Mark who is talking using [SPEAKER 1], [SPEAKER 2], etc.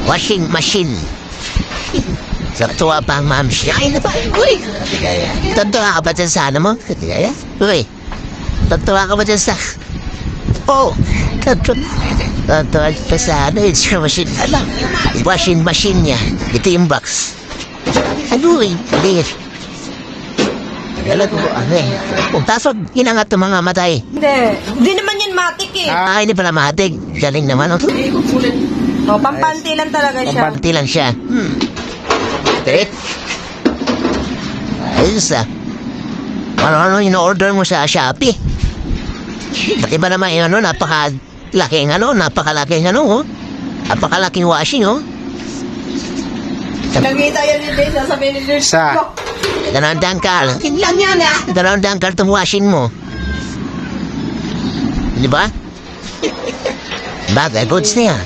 [SPEAKER 1] Washing machine. Natuwa pa ang ma'am siya. Ay, uy! Tatuwa ka ba dyan sa ano mo? Uy! Tatuwa ka ba dyan sa... Oh! Tatuwa ka sa ano? It's your machine. Washing machine niya. Ito yung box. Ano eh? Liit. Tapos inangat ng mga matay.
[SPEAKER 2] Hindi naman yan matik eh.
[SPEAKER 1] Hindi pala matik. Galing naman.
[SPEAKER 2] Pampanti lang talaga siya.
[SPEAKER 1] Pampanti lang siya. Direct. Ayos Ano in-order mo sa Shopee? Pati ba naman yung napakalaking napakalaking washing
[SPEAKER 2] Nakita yan ni Dave, sasabihin ni Dave.
[SPEAKER 1] Dalawang dangkal.
[SPEAKER 2] Lang yan
[SPEAKER 1] Dalawang dangkal itong washing mo. Di ba? Bagay, goods na yan.